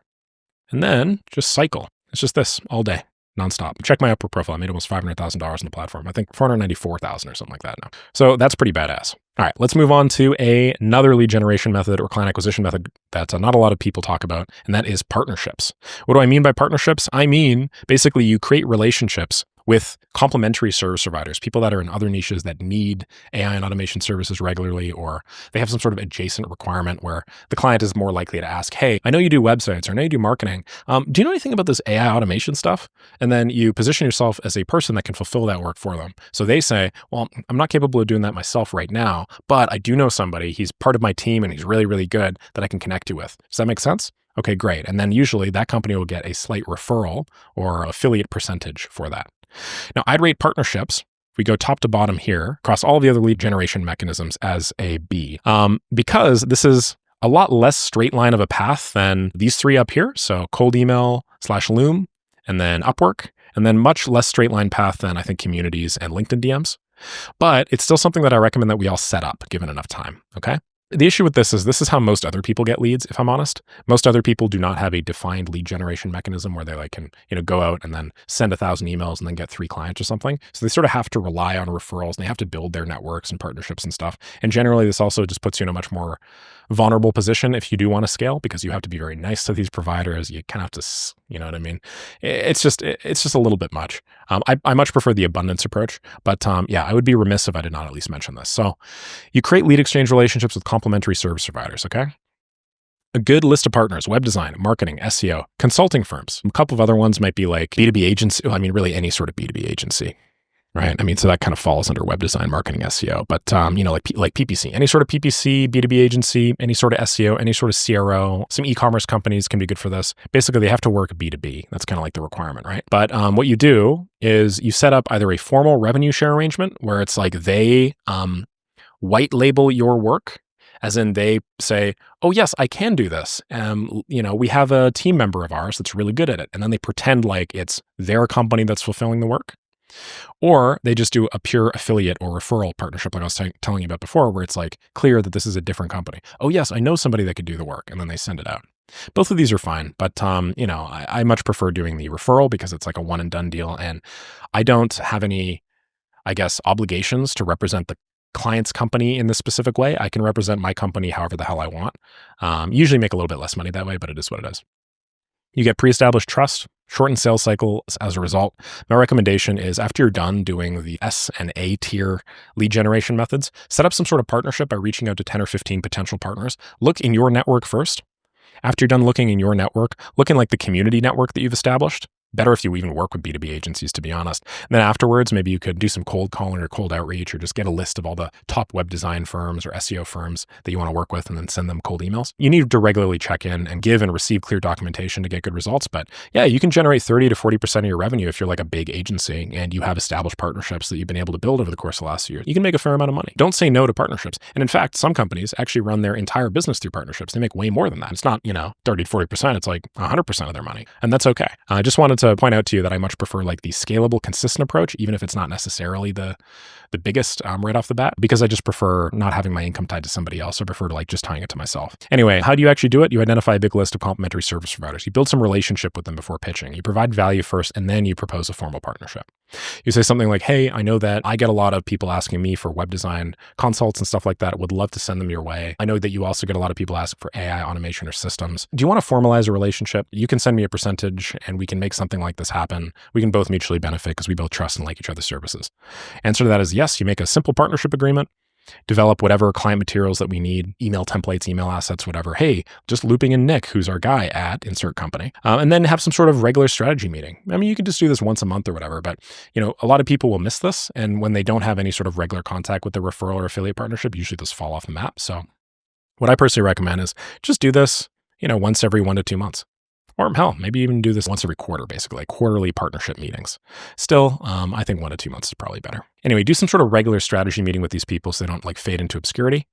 And then just cycle. It's just this all day, nonstop. Check my Upwork profile. I made almost $500,000 on the platform. I think 494,000 or something like that now. So that's pretty badass. All right, let's move on to another lead generation method or client acquisition method that not a lot of people talk about, and that is partnerships. What do I mean by partnerships? I mean, basically you create relationships with complementary service providers, people that are in other niches that need AI and automation services regularly, or they have some sort of adjacent requirement where the client is more likely to ask, hey, I know you do websites, or I know you do marketing. Do you know anything about this AI automation stuff? And then you position yourself as a person that can fulfill that work for them. So they say, well, I'm not capable of doing that myself right now, but I do know somebody, he's part of my team and he's really, really good that I can connect you with. Does that make sense? Okay, great. And then usually that company will get a slight referral or affiliate percentage for that. Now, I'd rate partnerships, if we go top to bottom here, across all the other lead generation mechanisms as a B, because this is a lot less straight line of a path than these 3 up here. So cold email / Loom, and then Upwork, and then much less straight line path than I think communities and LinkedIn DMs. But it's still something that I recommend that we all set up given enough time, okay? The issue with this is how most other people get leads, if I'm honest. Most other people do not have a defined lead generation mechanism where they can go out and then send 1,000 emails and then get 3 clients or something. So they sort of have to rely on referrals and they have to build their networks and partnerships and stuff. And generally, this also just puts you in a much more vulnerable position if you do want to scale, because you have to be very nice to these providers. You kind of have to, you know what I mean? It's just a little bit much. I much prefer the abundance approach, but yeah, I would be remiss if I did not at least mention this. So you create lead exchange relationships with complementary service providers, okay? A good list of partners: web design, marketing, SEO, consulting firms. A couple of other ones might be like B2B agency. Well, I mean, really any sort of B2B agency. right? I mean, so that kind of falls under web design, marketing, SEO. But like PPC, any sort of PPC, B2B agency, any sort of SEO, any sort of CRO. Some e-commerce companies can be good for this. Basically, they have to work B2B. That's kind of like the requirement, right? But what you do is you set up either a formal revenue share arrangement where it's like they white label your work, as in they say, oh yes, I can do this. We have a team member of ours that's really good at it. And then they pretend like it's their company that's fulfilling the work. Or they just do a pure affiliate or referral partnership, like I was telling you about before, where it's like clear that this is a different company. Oh yes, I know somebody that could do the work. And then they send it out. Both of these are fine, but I much prefer doing the referral because it's like a one and done deal. And I don't have any, I guess, obligations to represent the client's company in this specific way. I can represent my company however the hell I want. Usually make a little bit less money that way, but it is what it is. You get pre-established trust, shortened sales cycles as a result. My recommendation is after you're done doing the S and A tier lead generation methods, set up some sort of partnership by reaching out to 10 or 15 potential partners. Look in your network first. After you're done looking in your network, look in like the community network that you've established. Better if you even work with B2B agencies, to be honest. And then afterwards, maybe you could do some cold calling or cold outreach, or just get a list of all the top web design firms or SEO firms that you want to work with and then send them cold emails. You need to regularly check in and give and receive clear documentation to get good results. But yeah, you can generate 30 to 40% of your revenue if you're like a big agency and you have established partnerships that you've been able to build over the course of the last year. You can make a fair amount of money. Don't say no to partnerships. And in fact, some companies actually run their entire business through partnerships. They make way more than that. It's not, 30 to 40%. It's like 100% of their money. And that's okay. I just wanted to point out to you that I much prefer like the scalable, consistent approach, even if it's not necessarily the biggest right off the bat, because I just prefer not having my income tied to somebody else. I prefer to like just tying it to myself. Anyway, how do you actually do it? You identify a big list of complementary service providers. You build some relationship with them before pitching. You provide value first, and then you propose a formal partnership. You say something like, hey, I know that I get a lot of people asking me for web design consults and stuff like that. Would love to send them your way. I know that you also get a lot of people asking for AI automation or systems. Do you want to formalize a relationship? You can send me a percentage and we can make something like this happen. We can both mutually benefit because we both trust and like each other's services. Answer to that is yes. You make a simple partnership agreement. Develop whatever client materials that we need, email templates, email assets, whatever. Hey, just looping in Nick, who's our guy at insert company, and then have some sort of regular strategy meeting. I mean, you could just do this once a month or whatever, but a lot of people will miss this. And when they don't have any sort of regular contact with the referral or affiliate partnership, usually those fall off the map. So what I personally recommend is just do this, once every 1 to 2 months. Or hell, maybe even do this once every quarter, basically, like quarterly partnership meetings. Still, I think 1 to 2 months is probably better. Anyway, do some sort of regular strategy meeting with these people so they don't like fade into obscurity.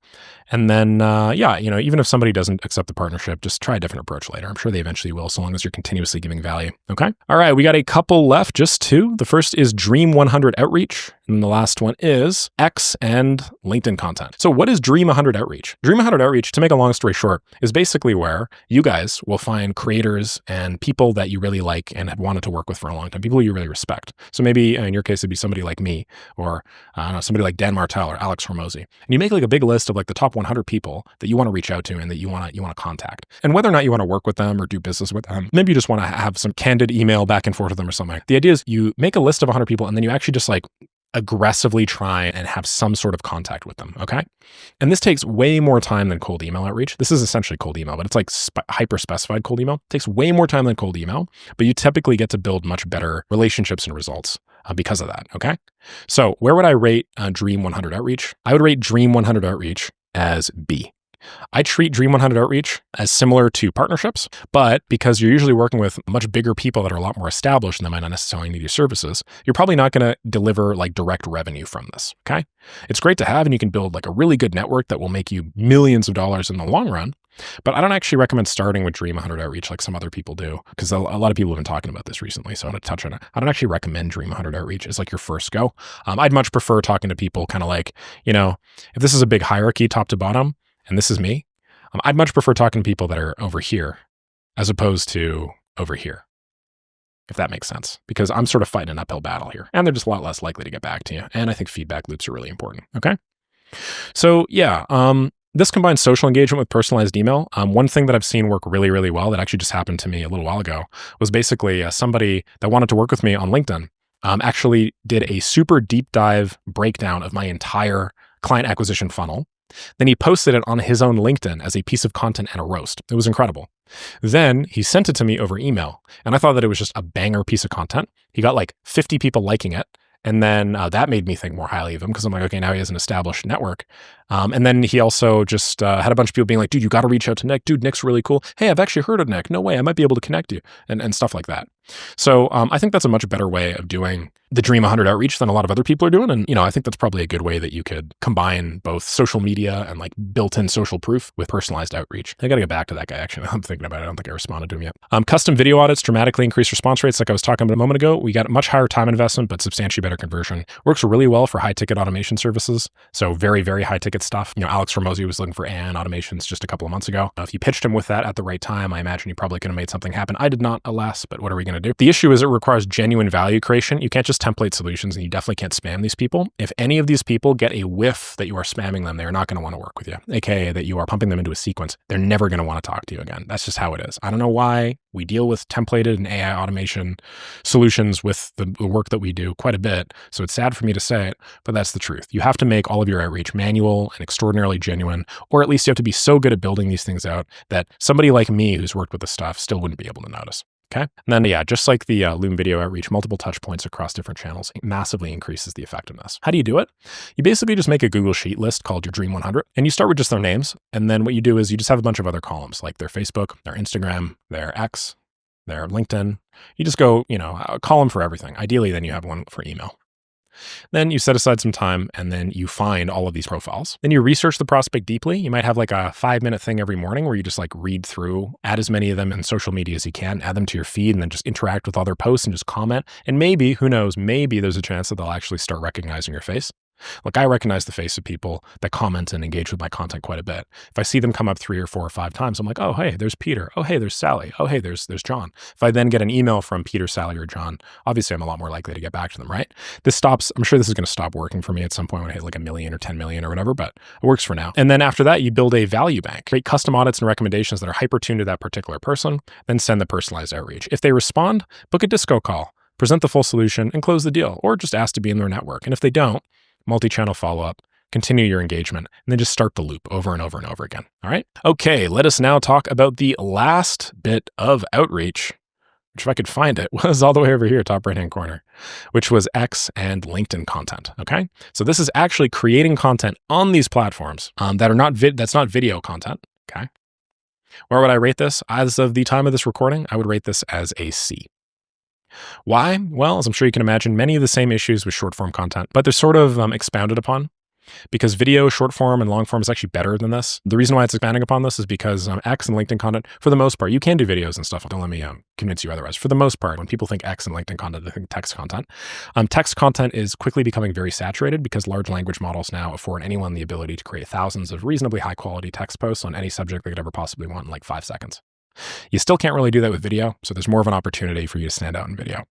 And then, even if somebody doesn't accept the partnership, just try a different approach later. I'm sure they eventually will, so long as you're continuously giving value. Okay. All right. We got a couple left, just 2. The first is Dream 100 Outreach. And the last one is X and LinkedIn content. So what is Dream 100 Outreach? Dream 100 Outreach, to make a long story short, is basically where you guys will find creators and people that you really like and have wanted to work with for a long time, people you really respect. So maybe in your case, it'd be somebody like me, or somebody like Dan Martell or Alex Hormozy. And you make like a big list of like the top 100 people that you want to reach out to and that you want to contact. And whether or not you want to work with them or do business with them, maybe you just want to have some candid email back and forth with them or something. The idea is you make a list of 100 people and then you actually just like aggressively try and have some sort of contact with them, okay? And this takes way more time than cold email outreach. This is essentially cold email, but it's like hyper-specified cold email. It takes way more time than cold email, but you typically get to build much better relationships and results because of that, okay? So where would I rate Dream 100 Outreach? I would rate Dream 100 Outreach as B. I treat Dream 100 Outreach as similar to partnerships, but because you're usually working with much bigger people that are a lot more established and they might not necessarily need your services, you're probably not going to deliver like direct revenue from this, okay? It's great to have and you can build like a really good network that will make you millions of dollars in the long run, but I don't actually recommend starting with Dream 100 Outreach like some other people do, because a lot of people have been talking about this recently, so I'm going to touch on it. I don't actually recommend Dream 100 Outreach as like your first go. I'd much prefer talking to people kind of like, if this is a big hierarchy top to bottom, and this is me, I'd much prefer talking to people that are over here as opposed to over here, if that makes sense, because I'm sort of fighting an uphill battle here and they're just a lot less likely to get back to you. And I think feedback loops are really important. Okay. So yeah, this combines social engagement with personalized email. One thing that I've seen work really, really well that actually just happened to me a little while ago was basically somebody that wanted to work with me on LinkedIn actually did a super deep dive breakdown of my entire client acquisition funnel. Then he posted it on his own LinkedIn as a piece of content and a roast. It was incredible. Then he sent it to me over email, and I thought that it was just a banger piece of content. He got like 50 people liking it, And then that made me think more highly of him because I'm like, okay, now he has an established network. And then he also just had a bunch of people being like, dude, you got to reach out to Nick. Dude, Nick's really cool. Hey, I've actually heard of Nick. No way, I might be able to connect you and stuff like that. So I think that's a much better way of doing the Dream 100 outreach than a lot of other people are doing. And, I think that's probably a good way that you could combine both social media and like built-in social proof with personalized outreach. I got to get back to that guy, actually. I'm thinking about it. I don't think I responded to him yet. Custom video audits dramatically increase response rates. Like I was talking about a moment ago, we got much higher time investment, but substantially better conversion. Works really well for high-ticket automation services. So very, very high-ticket stuff. Alex Ramosi was looking for AI automations just a couple of months ago. If you pitched him with that at the right time, I imagine you probably could have made something happen. I did not, alas, but what are we going to do? The issue is it requires genuine value creation. You can't just template solutions, and you definitely can't spam these people. If any of these people get a whiff that you are spamming them, they're not going to want to work with you, aka that you are pumping them into a sequence. They're never going to want to talk to you again. That's just how it is. I don't know why we deal with templated and AI automation solutions with the work that we do quite a bit. So it's sad for me to say it, but that's the truth. You have to make all of your outreach manual and extraordinarily genuine, or at least you have to be so good at building these things out that somebody like me who's worked with this stuff still wouldn't be able to notice. Okay. And then, just like the Loom video outreach, multiple touch points across different channels massively increases the effectiveness. How do you do it? You basically just make a Google Sheet list called your Dream 100, and you start with just their names. And then what you do is you just have a bunch of other columns, like their Facebook, their Instagram, their X, their LinkedIn. You just go, a column for everything. Ideally, then you have one for email. Then you set aside some time and then you find all of these profiles. Then you research the prospect deeply. You might have like a 5-minute thing every morning where you just like read through, add as many of them in social media as you can, add them to your feed, and then just interact with other posts and just comment. And maybe, who knows, maybe there's a chance that they'll actually start recognizing your face. Look, I recognize the face of people that comment and engage with my content quite a bit. If I see them come up 3 or 4 or 5 times, I'm like, oh, hey, there's Peter. Oh, hey, there's Sally. Oh, hey, there's John. If I then get an email from Peter, Sally, or John, obviously I'm a lot more likely to get back to them, right? I'm sure this is going to stop working for me at some point when I hit like 1 million or 10 million or whatever, but it works for now. And then after that, you build a value bank, create custom audits and recommendations that are hyper-tuned to that particular person, then send the personalized outreach. If they respond, book a disco call, present the full solution, and close the deal, or just ask to be in their network. And if they don't, multi-channel follow-up, continue your engagement, and then just start the loop over and over and over again. All right. Okay. Let us now talk about the last bit of outreach, which if I could find it was all the way over here, top right-hand corner, which was X and LinkedIn content. Okay. So this is actually creating content on these platforms that's not video content. Okay. Where would I rate this? As of the time of this recording, I would rate this as a C. Why? Well, as I'm sure you can imagine, many of the same issues with short form content, but they're sort of expounded upon because video, short form, and long form is actually better than this. The reason why it's expanding upon this is because X and LinkedIn content, for the most part, you can do videos and stuff. Don't let me convince you otherwise. For the most part, when people think X and LinkedIn content, they think text content. Text content is quickly becoming very saturated because large language models now afford anyone the ability to create thousands of reasonably high quality text posts on any subject they could ever possibly want in like 5 seconds. You still can't really do that with video, so there's more of an opportunity for you to stand out in video.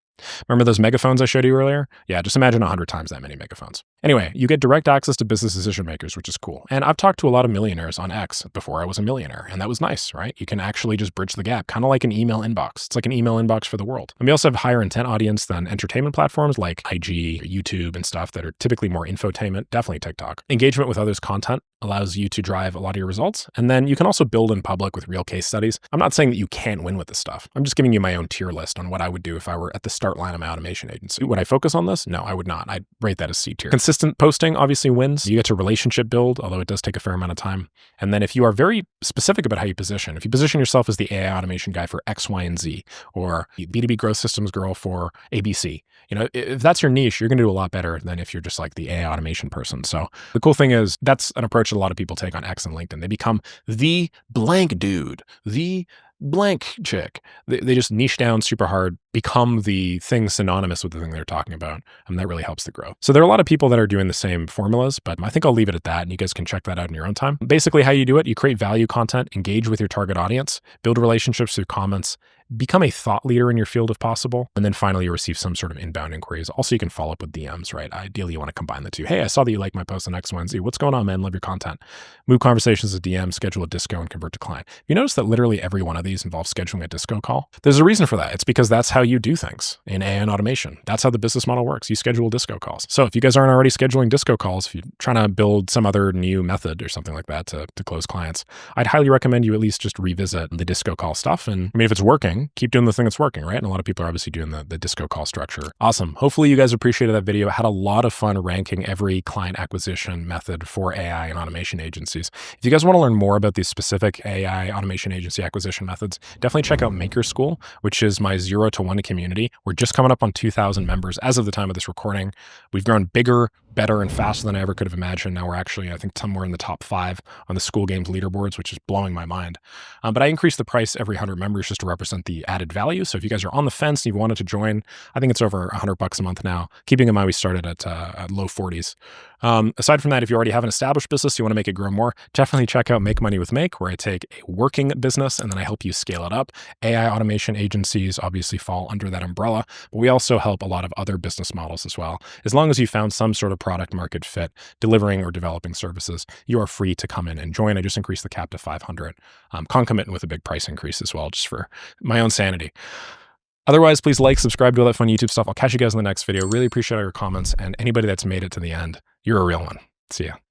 Remember those megaphones I showed you earlier? Yeah, just imagine 100 times that many megaphones. Anyway, you get direct access to business decision makers, which is cool. And I've talked to a lot of millionaires on X before I was a millionaire, and that was nice, right? You can actually just bridge the gap, kind of like an email inbox. It's like an email inbox for the world. And we also have higher intent audience than entertainment platforms like IG, YouTube, and stuff that are typically more infotainment, definitely TikTok. Engagement with others' content allows you to drive a lot of your results. And then you can also build in public with real case studies. I'm not saying that you can't win with this stuff. I'm just giving you my own tier list on what I would do if I were at the start line of my automation agency. Would I focus on this? No, I would not. I'd rate that as C tier. Consistent posting obviously wins. You get to relationship build, although it does take a fair amount of time. And then if you are very specific about how you position, if you position yourself as the AI automation guy for X, Y, and Z, or B2B growth systems girl for ABC, if that's your niche, you're going to do a lot better than if you're just like the AI automation person. So the cool thing is that's an approach that a lot of people take on X and LinkedIn. They become the blank dude, the blank chick. They just niche down super hard, become the thing synonymous with the thing they're talking about. And that really helps the growth. So there are a lot of people that are doing the same formulas, but I think I'll leave it at that. And you guys can check that out in your own time. Basically how you do it, you create value content, engage with your target audience, build relationships through comments, become a thought leader in your field if possible. And then finally, you receive some sort of inbound inquiries. Also, you can follow up with DMs, right? Ideally, you want to combine the two. Hey, I saw that you like my post on X, Y, and Z. What's going on, man? Love your content. Move conversations to DM, schedule a disco, and convert to client. You notice that literally every one of these involves scheduling a disco call. There's a reason for that. It's because that's how you do things in AI and automation. That's how the business model works. You schedule disco calls. So if you guys aren't already scheduling disco calls, if you're trying to build some other new method or something like that to close clients, I'd highly recommend you at least just revisit the disco call stuff. And I mean, if it's working, working, keep doing the thing that's working, right? And a lot of people are obviously doing the disco call structure. Awesome. Hopefully you guys appreciated that video. I had a lot of fun ranking every client acquisition method for AI and automation agencies. If you guys want to learn more about these specific AI automation agency acquisition methods, definitely check out Maker School, which is my 0 to 1 community. We're just coming up on 2,000 members as of the time of this recording. We've grown bigger, better, and faster than I ever could have imagined. Now we're actually, I think, somewhere in the top 5 on the school games leaderboards, which is blowing my mind. But I increase the price every 100 members just to represent the added value. So if you guys are on the fence and you wanted to join, I think it's over $100 a month now. Keeping in mind we started at low 40s. Aside from that, if you already have an established business, you want to make it grow more, definitely check out Make Money with Make, where I take a working business and then I help you scale it up. AI automation agencies obviously fall under that umbrella, but we also help a lot of other business models as well. As long as you found some sort of product market fit, delivering or developing services, you are free to come in and join. I just increased the cap to 500, concomitant with a big price increase as well, just for my own sanity. Otherwise, please like, subscribe to all that fun YouTube stuff. I'll catch you guys in the next video. Really appreciate all your comments, and anybody that's made it to the end, you're a real one. See ya.